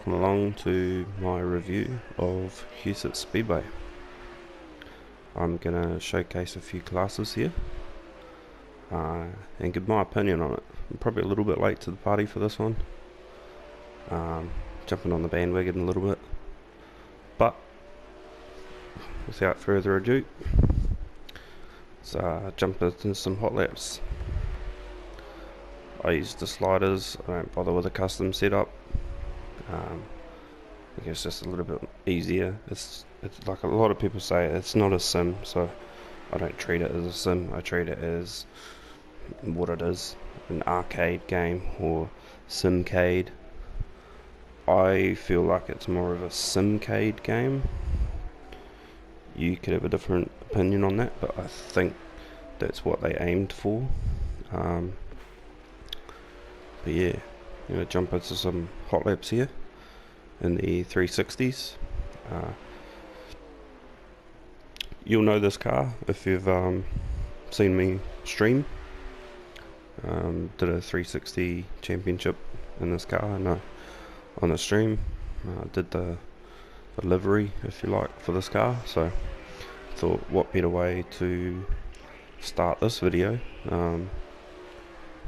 welcome along to my review of Huset Speedway. I'm going to showcase a few classes here and give my opinion on it. I'm probably a little bit late to the party for this one, jumping on the bandwagon a little bit, but without further ado, let's jump into some hot laps. I use the sliders, I don't bother with a custom setup. I think it's just a little bit easier. It's like a lot of people say, it's not a sim, so I don't treat it as a sim. I treat it as what it is, an arcade game or simcade. I feel like it's more of a simcade game. You could have a different opinion on that, but I think that's what they aimed for. But yeah, I'm going to jump into some hot laps here in the 360s. You'll know this car if you've seen me stream. Did a 360 championship in this car on the stream. Did the livery, if you like, for this car, so thought what better way to start this video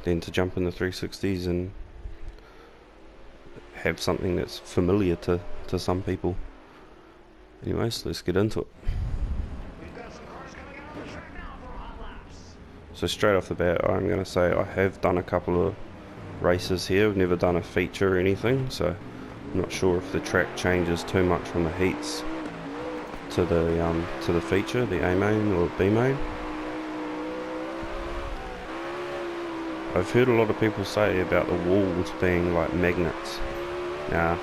than to jump in the 360s and have something that's familiar to some people. Anyways, let's get into it. So straight off the bat, I'm going to say I have done a couple of races here. I've never done a feature or anything, so I'm not sure if the track changes too much from the heats to the feature, the A main or B main. I've heard a lot of people say about the walls being like magnets. Now,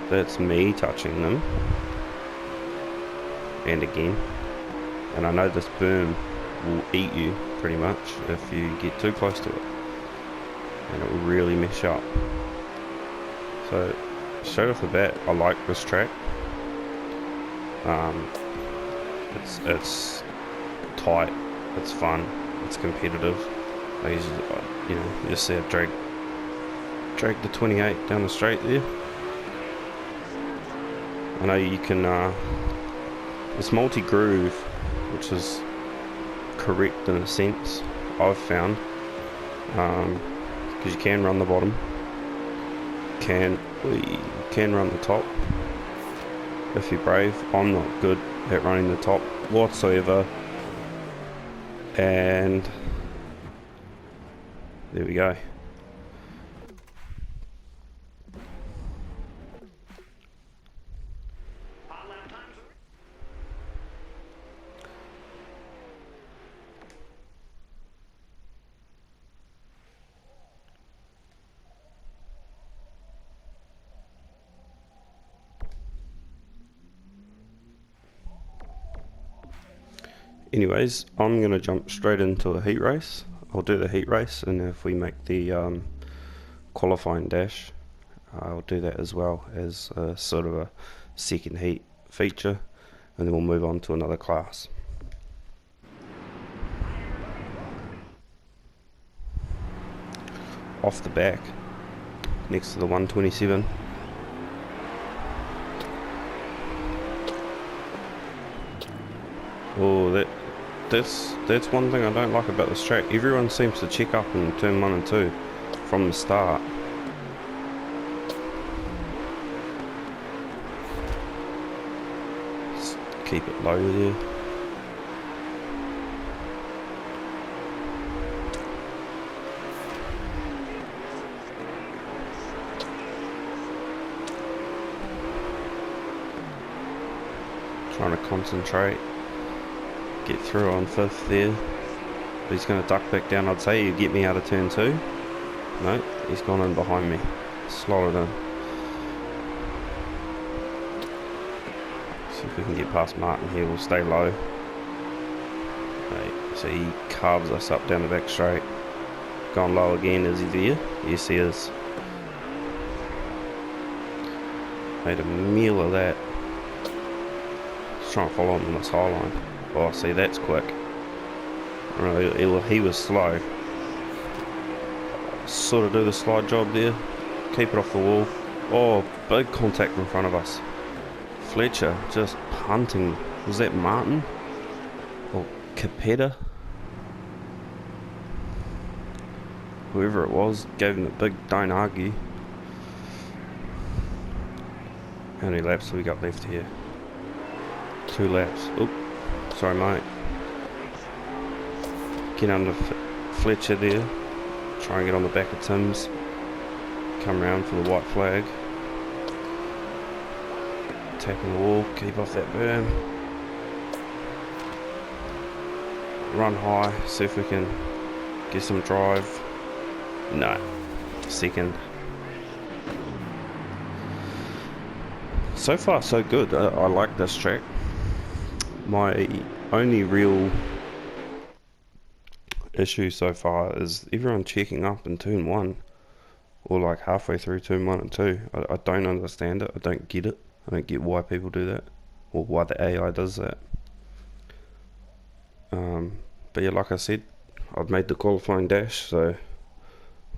that's me touching them. And again, and I know this berm will eat you pretty much if you get too close to it, and it will really mess you up. So straight off the bat, I like this track. It's tight, it's fun, it's competitive. I usually, you just see it drag the 28 down the straight there. I know you can, it's multi-groove, which is correct in a sense, I've found, because you can run the bottom, you can run the top if you're brave. I'm not good at running the top whatsoever, and there we go. Anyways, I'm going to jump straight into a heat race. I'll do the heat race, and if we make the qualifying dash, I'll do that as well as a sort of a second heat feature, and then we'll move on to another class. Off the back, next to the 127. Oh, that's one thing I don't like about this track. Everyone seems to check up in turn 1 and 2 from the start. Just keep it low there. Trying to concentrate. Get through on 5th there. But he's going to duck back down. I'd say he'd get me out of turn 2. No, he's gone in behind me. Slot it in. See if we can get past Martin here. We'll stay low. Right, so he carves us up down the back straight. Gone low again. Is he there? Yes, he is. Made a meal of that. Just trying to follow him on this high line. Oh, see, that's quick. He was slow. Sort of do the slide job there. Keep it off the wall. Oh, big contact in front of us. Fletcher just punting. Was that Martin? Or Capetta? Whoever it was, gave him the big don't argue. How many laps have we got left here? 2 laps. Oop, sorry mate. Get under Fletcher there. Try and get on the back of Tim's. Come round for the white flag. Tapping the wall, keep off that berm. Run high, see if we can get some drive. No, second. So far so good. I like this track. My only real issue so far is everyone checking up in turn 1 or like halfway through turn 1 and 2. I don't understand it. I don't get it. I don't get why people do that or why the AI does that. But yeah, like I said, I've made the qualifying dash, so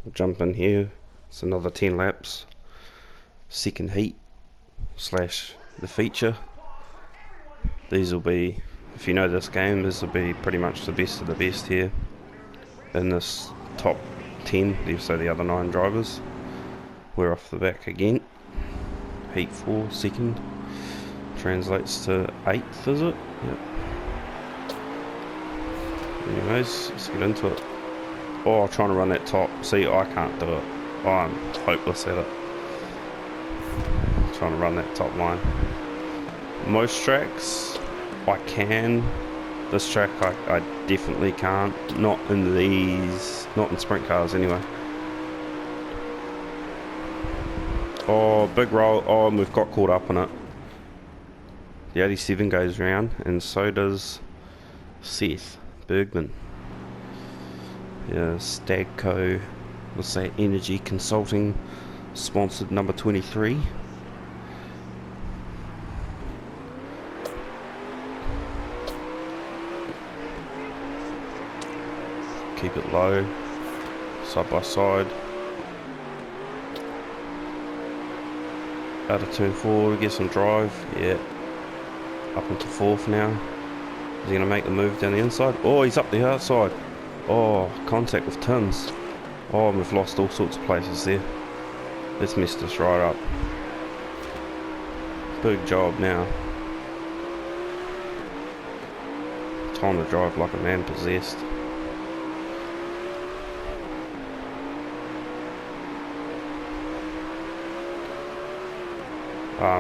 I'll jump in here. It's another 10 laps, second heat / the feature. These will be, if you know this game, this will be pretty much the best of the best here in this top 10, so the other 9 drivers. We're off the back again. Heat 4, second. Translates to 8th, is it? Yep. Anyways, let's get into it. Oh, trying to run that top. See, I can't do it. Oh, I'm hopeless at it. Trying to run that top line. Most tracks, I can. This track, I definitely can't. Not in these, not in sprint cars anyway. Oh, big roll. Oh, and we've got caught up in it. The 87 goes round, and so does Seth Bergman. Yeah, Stagco, let's say Energy Consulting, sponsored number 23. Keep it low, side by side. Out of turn 4 to get some drive. Yeah, up into 4th now. Is he going to make the move down the inside? Oh, he's up the outside. Oh, contact with Tim's. Oh, and we've lost all sorts of places there. That's messed us right up. Big job now. Time to drive like a man possessed.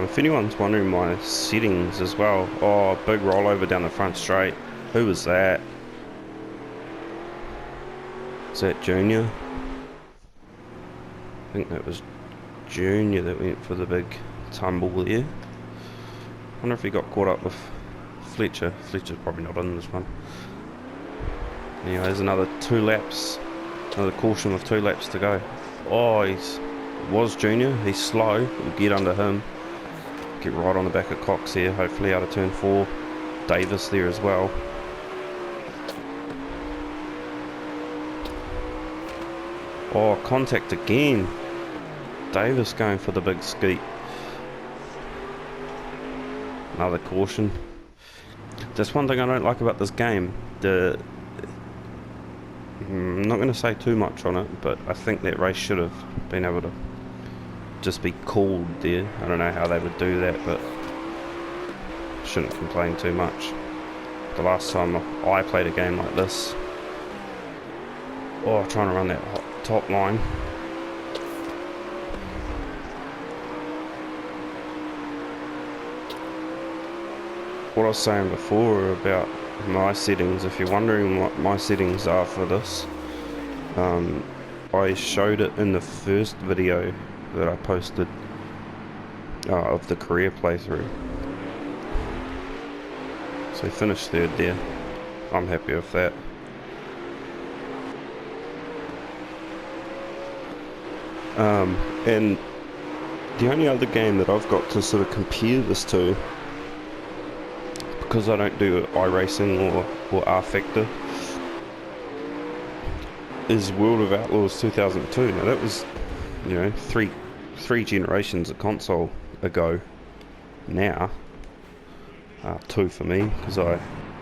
If anyone's wondering my settings as well. Oh, big rollover down the front straight. Who was that? Is that Junior? I think that was Junior that went for the big tumble there. Wonder if he got caught up with Fletcher. Fletcher's probably not in this one. Anyways, another 2 laps. Another caution with 2 laps to go. Oh, was Junior. He's slow. We'll get under him. Get right on the back of Cox here, hopefully out of turn 4. Davis there as well. Oh, contact again. Davis going for the big skeet. Another caution. That's one thing I don't like about this game. I'm not going to say too much on it, but I think that race should have been able to just be called there. I don't know how they would do that, but shouldn't complain too much. The last time I played a game like this, oh, trying to run that top line. What I was saying before about my settings, if you're wondering what my settings are for this, I showed it in the first video that I posted of the career playthrough. So finished 3rd there. I'm happy with that. And the only other game that I've got to sort of compare this to, because I don't do iRacing or R-Factor, is World of Outlaws 2002. Now that was, you know, 3 generations of console ago now. 2 for me, because I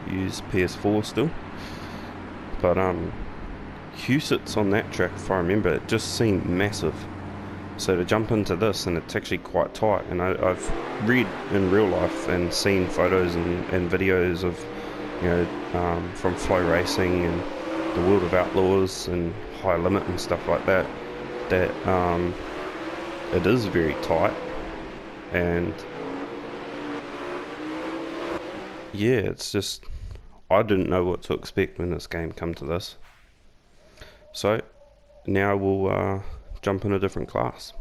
use PS4 still. But Husets on that track, if I remember, it just seemed massive. So to jump into this, and it's actually quite tight, and I've read in real life and seen photos and videos of, from Flow Racing and the World of Outlaws and High Limit and stuff like that, that it is very tight, and yeah, it's just, I didn't know what to expect when this game come to this. So now we'll jump in a different class.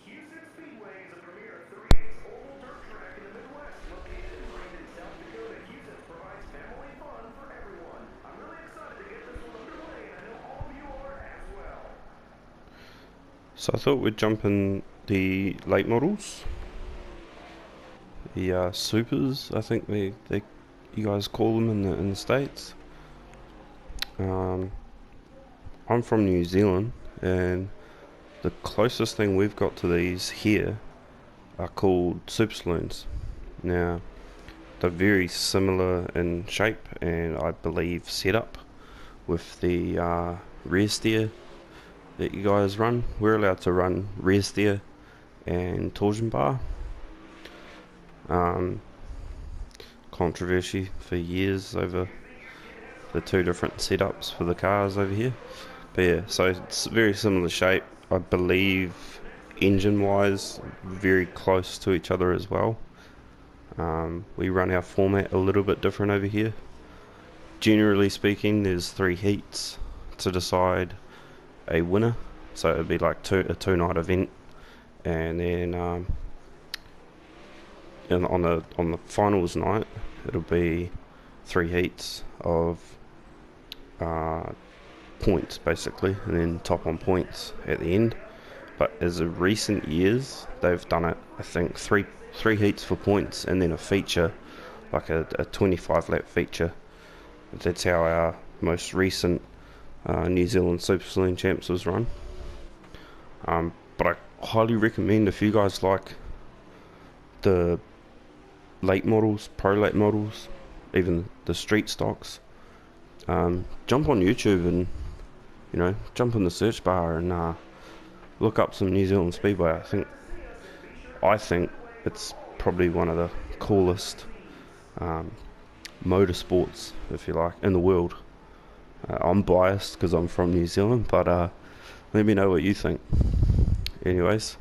Huset Speedway is a premier 3/8 oval dirt track in the Midwest, located in Brandon, South Dakota. Huset provides family fun for everyone. I'm really excited to get this one underway, and I know all of you are as well. So I thought we'd jump in the late models, the supers, I think you guys call them in the States. I'm from New Zealand, and the closest thing we've got to these here are called super saloons. Now, they're very similar in shape and I believe setup with the rear steer that you guys run. We're allowed to run rear steer and torsion bar. Controversy for years over the 2 different setups for the cars over here. But yeah, so it's very similar shape. I believe engine wise very close to each other as well. We run our format a little bit different over here. Generally speaking, there's 3 heats to decide a winner, so it'd be like a 2-night event, and then on the finals night it'll be 3 heats of points basically, and then top on points at the end. But as of recent years, they've done it, I think, three heats for points and then a feature, like a 25 lap feature. That's how our most recent New Zealand Super Saloon Champs was run. But I highly recommend, if you guys like the late models, pro late models, even the street stocks, jump on YouTube and jump in the search bar and look up some New Zealand Speedway. I think it's probably one of the coolest motorsports, if you like, in the world. I'm biased because I'm from New Zealand, but let me know what you think. Anyways,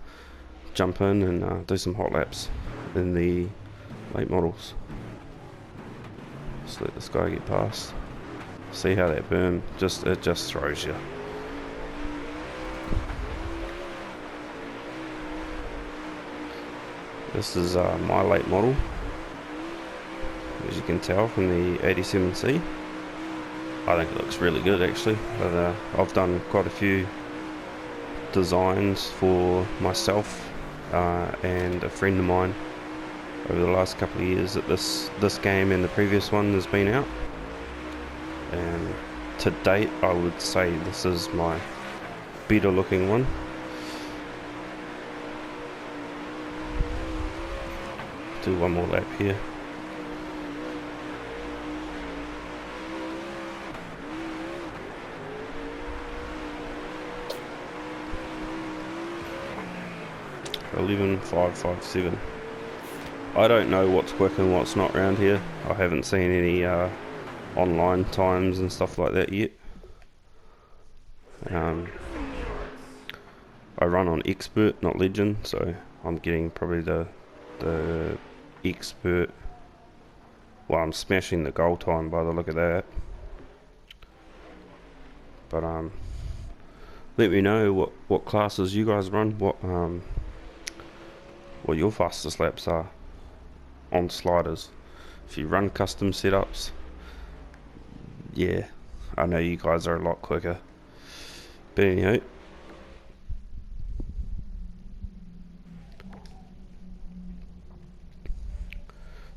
jump in and do some hot laps in the late models. Just let this guy get past. See how that berm it just throws you. This is my late model, as you can tell from the 87C. I think it looks really good actually, but I've done quite a few designs for myself and a friend of mine over the last couple of years that this game and the previous one has been out. And to date, I would say this is my better looking one. Do one more lap here. $11,557. I don't know what's quick and what's not around here. I haven't seen any online times and stuff like that yet. I run on expert, not legend, so I'm getting probably the expert. Well, I'm smashing the goal time by the look of that. But let me know what classes you guys run, what your fastest laps are on sliders. If you run custom setups, yeah, I know you guys are a lot quicker. But anyhow,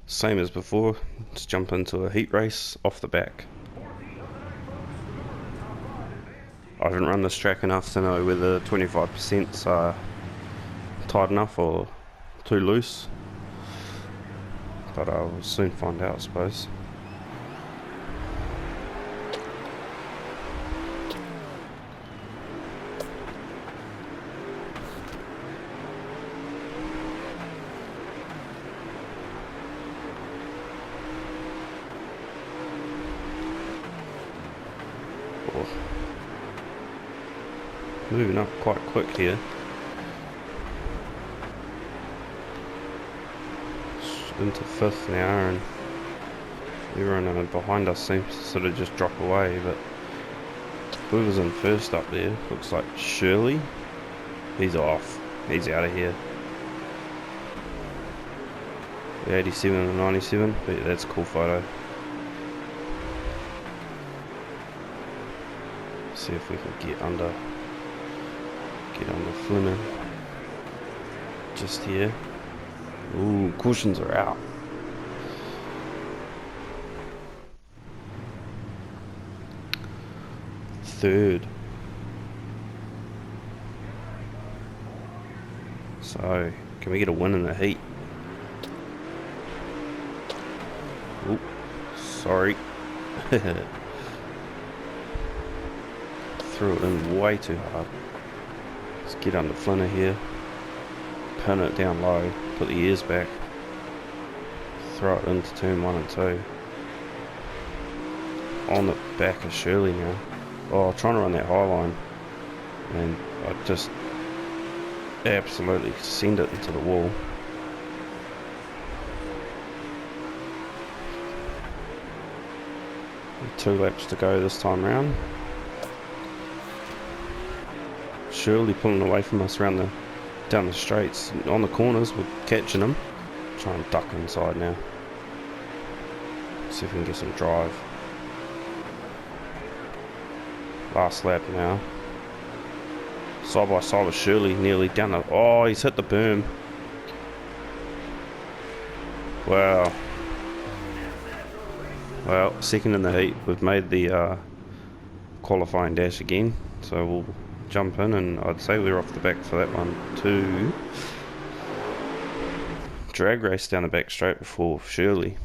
same as before, let's jump into a heat race off the back. I haven't run this track enough to know whether 25% are tight enough or too loose, but I'll soon find out, I suppose. Oh. Moving up quite quick here. Into 5th now, and everyone behind us seems to sort of just drop away, but whoever's in 1st up there looks like Shirley. He's off. He's out of here. The 87 and the 97, but yeah, that's a cool photo. See if we can get under Fleming just here. Ooh, cushions are out. Third. So, can we get a win in the heat? Ooh, sorry. Threw it in way too hard. Let's get under Flinner here. Pin it down low. Put the ears back. Throw it into turn 1 and 2. On the back of Shirley now. Oh, trying to run that high line. And I just absolutely send it into the wall. And 2 laps to go this time round. Shirley pulling away from us down the straights. On the corners, we're catching them. Try and duck inside now. See if we can get some drive. Last lap now. Side by side with Shirley, nearly down the... Oh, he's hit the berm. Wow. Well, 2nd in the heat. We've made the qualifying dash again. So we'll jump in, and I'd say we're off the back for that one too. Drag race down the back straight before Shirley.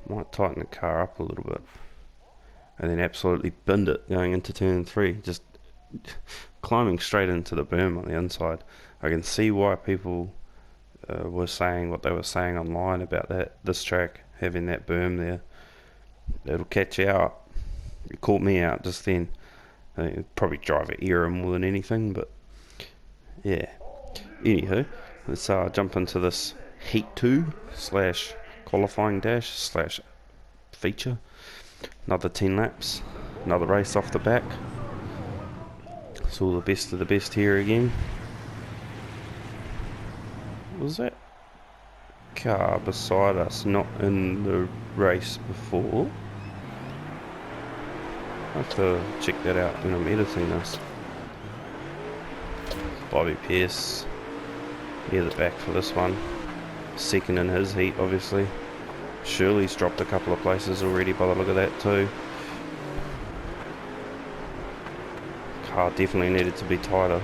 Might tighten the car up a little bit. And then absolutely binned it going into turn 3. Just climbing straight into the berm on the inside. I can see why people were saying what they were saying online about this track having that berm there. It'll catch you out. It caught me out just then. It'd probably drive an error more than anything, but yeah. Anywho, let's jump into this Heat 2 / qualifying dash / feature. Another 10 laps, another race off the back. It's all the best of the best here again. Was that car beside us not in the race before? I have to check that out when I'm editing this. Bobby Pierce near the back for this one. 2nd in his heat, obviously. Shirley's dropped a couple of places already by the look of that too. Car definitely needed to be tighter.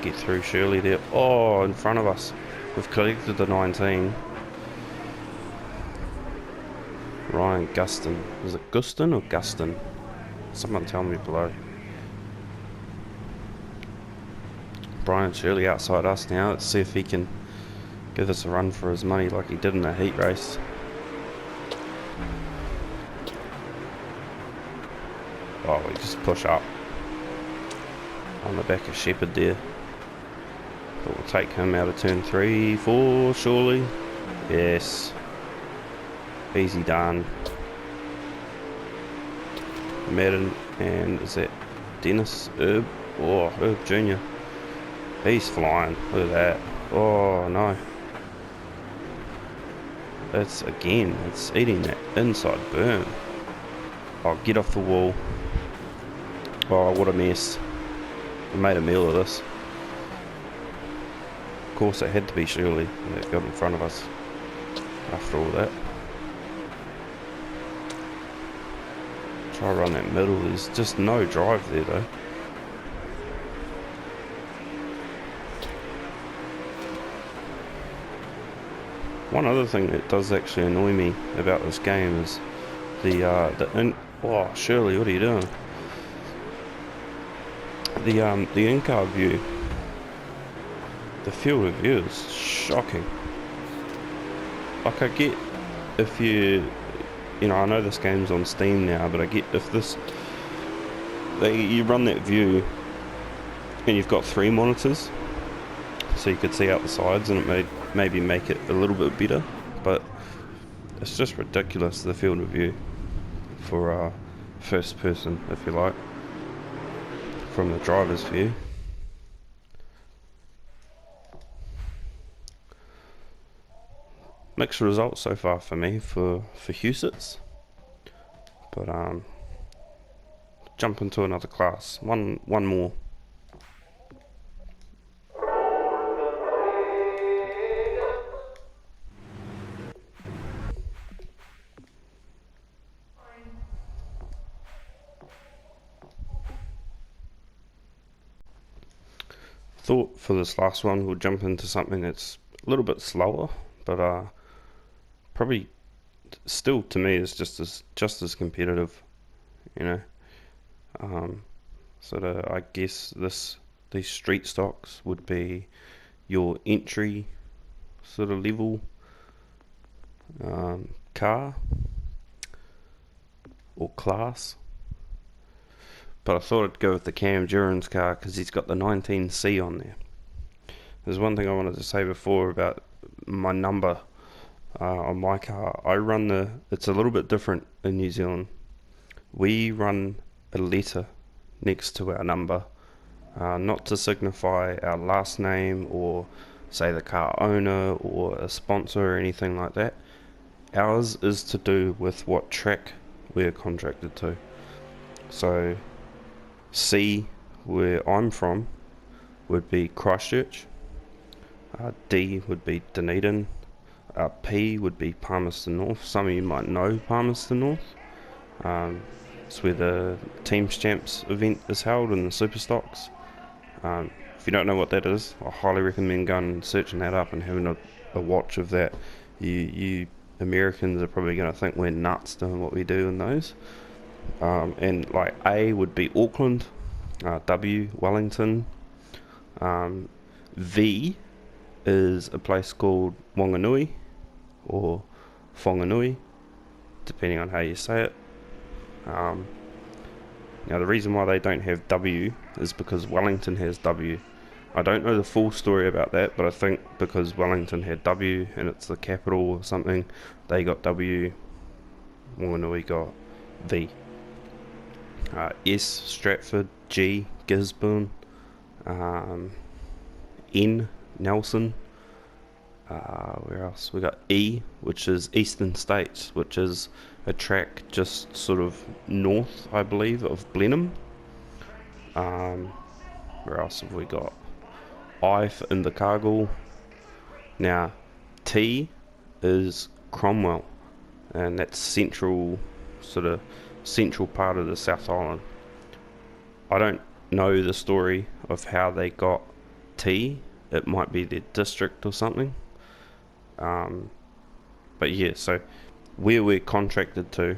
Get through Shirley there. Oh, in front of us. We've collected the 19. Ryan Gustin. Is it Gustin or Gustin? Someone tell me below. Brian Shirley outside us now. Let's see if he can give us a run for his money like he did in the heat race. Oh, we just push up on the back of Shepherd there. But we'll take him out of turn 3, 4, surely. Yes. Easy done. Madden, and is that Dennis Herb? Oh, Herb Jr. He's flying. Look at that. Oh no. It's eating that inside burn. Oh, get off the wall. Oh, what a mess. I made a meal of this. Of course, it had to be Shirley that got in front of us after all that. Try to run that middle. There's just no drive there though. One other thing that does actually annoy me about this game is oh, Shirley, what are you doing? The in-car view. The field of view is shocking. Like, I get if you know, I know this game's on Steam now, but I get if you run that view and you've got 3 monitors, so you could see out the sides, and it may maybe make it a little bit better, but it's just ridiculous, the field of view for first person, if you like, from the driver's view. Mixed results so far for me for Husets, but jump into another class, one more. Thought for this last one we'll jump into something that's a little bit slower, but probably still to me is just as competitive, you know. I guess these street stocks would be your entry sort of level car or class. But I thought I'd go with the Cam Duran's car because he's got the 19C on there. There's one thing I wanted to say before about my number on my car. It's a little bit different in New Zealand. We run a letter next to our number, not to signify our last name or say the car owner or a sponsor or anything like that. Ours is to do with what track we're contracted to. So C, where I'm from, would be Christchurch. D would be Dunedin. P would be Palmerston North. Some of you might know Palmerston North. It's where the Teams Champs event is held in the Super Stocks. If you don't know what that is, I highly recommend going and searching that up and having a watch of that. You Americans are probably going to think we're nuts doing what we do in those. And like A would be Auckland, W, Wellington. V is a place called Wanganui or Whanganui, depending on how you say it. Now the reason why they don't have W is because Wellington has W. I don't know the full story about that, but I think because Wellington had W and it's the capital or something, they got W, Wanganui got V. S, Stratford. G, Gisborne. N, Nelson. Where else? We got E, which is Eastern States, which is a track just sort of north, I believe, of Blenheim. Where else have we got? I for Invercargill. Now, T is Cromwell, and that's central part of the South Island. I don't know the story of how they got T. It might be their district or something. But yeah, so where we're contracted to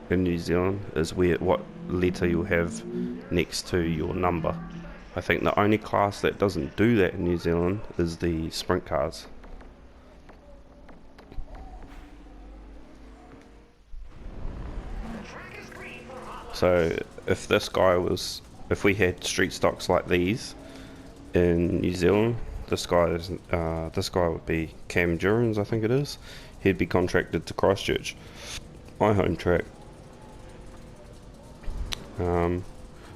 in New Zealand is what letter you'll have next to your number. I think the only class that doesn't do that in New Zealand is the sprint cars. So if we had street stocks like these in New Zealand, this guy would be Cam Durans, I think it is. He'd be contracted to Christchurch, my home track.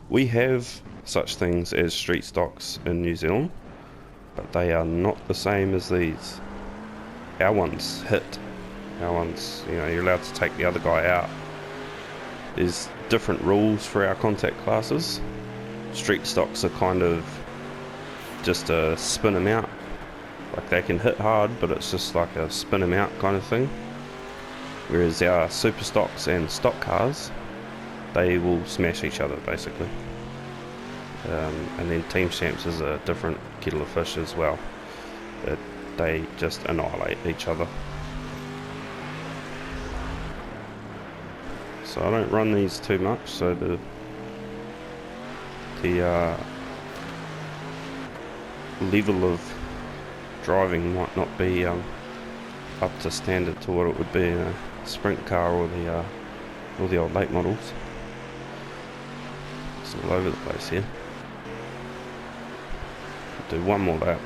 We have such things as street stocks in New Zealand, but they are not the same as these. Our ones hit. Our ones, you know, you're allowed to take the other guy out. There's different rules for our contact classes. Street stocks are kind of just a spin them out. Like they can hit hard, but it's just like a spin them out kind of thing. Whereas our super stocks and stock cars, they will smash each other basically. And then team champs is a different kettle of fish as well. They just annihilate each other. So I don't run these too much, so the level of driving might not be up to standard to what it would be in a sprint car or the old late models. It's all over the place here. Do one more lap.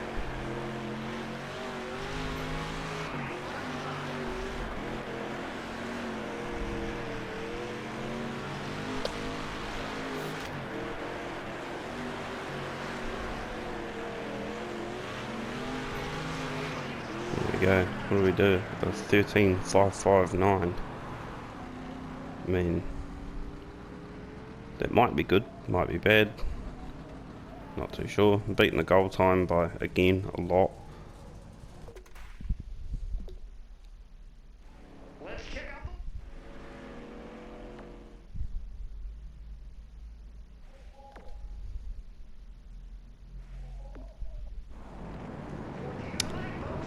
Go. What do we do? A 13.559. I mean, that might be good, might be bad. Not too sure. I'm beating the goal time by, again, a lot. Let's check out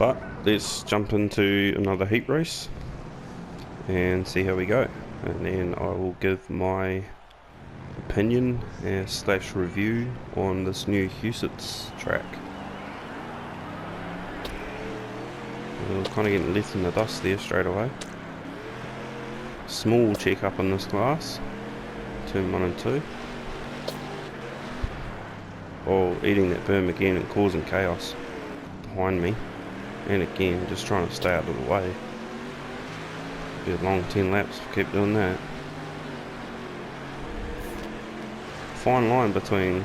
But let's jump into another heat race and see how we go. And then I will give my opinion slash review on this new Husets track. We're kind of getting left in the dust there straight away. Small check up in this class, turn 1 and 2. Oh, eating that berm again and causing chaos behind me. And again, just trying to stay out of the way. Be a long 10 laps if I keep doing that. Fine line between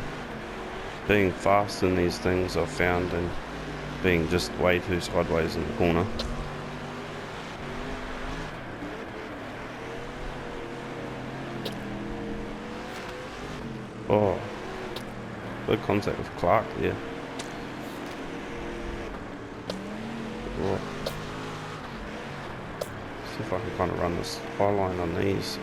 being fast in these things I've found and being just way too sideways in the corner. Oh, good contact with Clark there. Oh. See if I can kind of run this high line on these.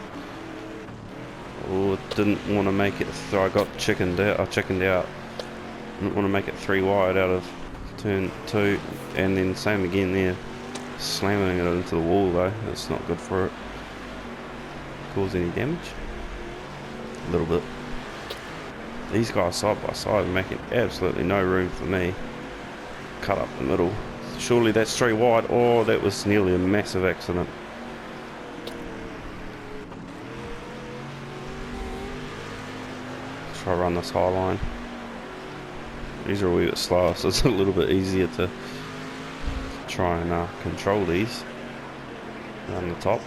Oh, didn't want to make it I got chickened out. Didn't want to make it 3 wide out of turn 2, and then same again there. Slamming it into the wall though, that's not good for it. Cause any damage? A little bit. These guys side by side making absolutely no room for me. Cut up the middle. Surely that's 3 wide. Oh, that was nearly a massive accident. Try to run this high line. These are a wee bit slower, so it's a little bit easier to try and control these around the top.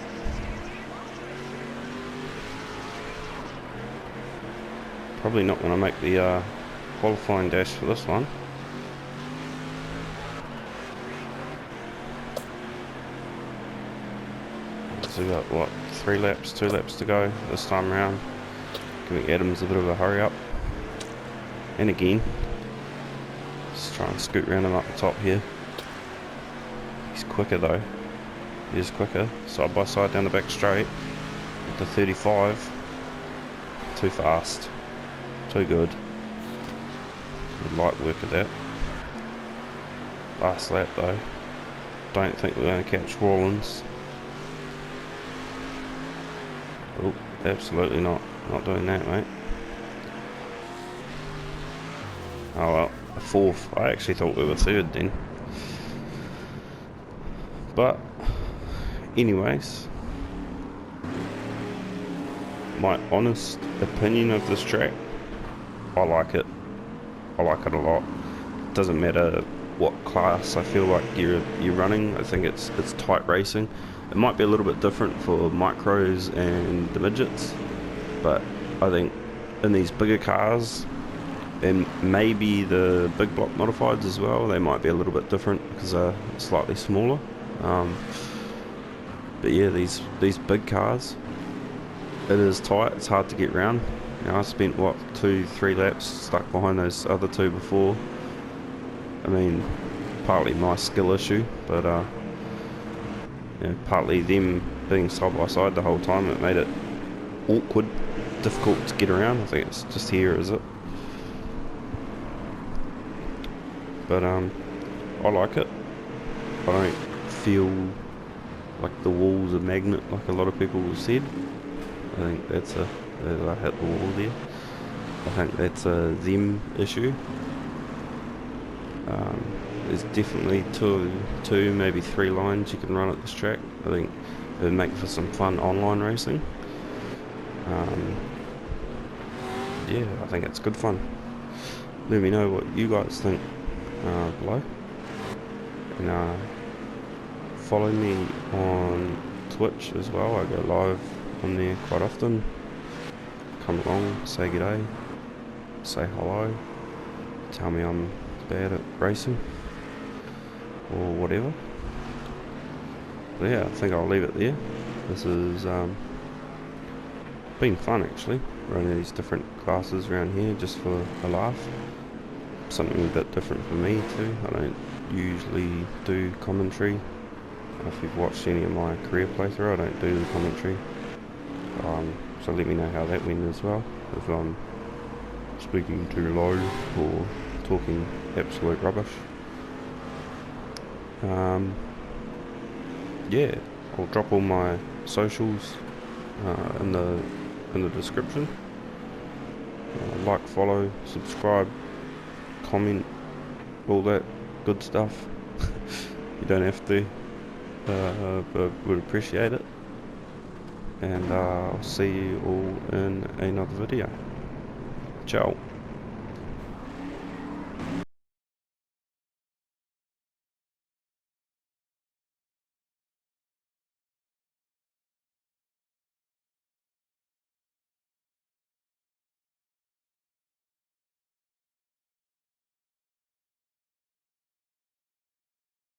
Probably not going to make the qualifying dash for this one. So we've got what, 2 laps to go this time around. Giving Adams a bit of a hurry up. And again, just try and scoot around him up the top here. He's quicker though. He is quicker. Side by side down the back straight. With the 35. Too fast. Too good. Light work of that. Last lap though. Don't think we're going to catch Rawlins. Oh, absolutely not. Not doing that, mate. Oh well, a 4th. I actually thought we were 3rd then. But, anyways, my honest opinion of this track, I like it. I like it a lot. Doesn't matter what class I feel like you're running. I think it's tight racing. It might be a little bit different for micros and the midgets, but I think in these bigger cars and maybe the big block modifieds as well, they might be a little bit different because they're slightly smaller. But yeah, these big cars, it is tight. It's hard to get round. I spent what 2-3 laps stuck behind those other two before. I mean, partly my skill issue, but partly them being side by side the whole time, it made it awkward, difficult to get around. I think it's just here, is it? But I like it. I don't feel like the wall's a magnet like a lot of people have said. I think that's I hit the wall there. I think that's a them issue. There's definitely two, maybe 3 lines you can run at this track. I think it would make for some fun online racing. Yeah, I think it's good fun. Let me know what you guys think below. And follow me on Twitch as well. I go live on there quite often. Come along, say good day, say hello, tell me I'm bad at racing or whatever. But yeah, I think I'll leave it there. This has been fun actually, running these different classes around here just for a laugh. Something a bit different for me too. I don't usually do commentary. If you've watched any of my career playthrough, I don't do the commentary. So let me know how that went as well, if I'm speaking too low or talking absolute rubbish. Yeah, I'll drop all my socials in the description. Like, follow, subscribe, comment, all that good stuff. You don't have to, but would appreciate it. And I'll see you all in another video. Ciao.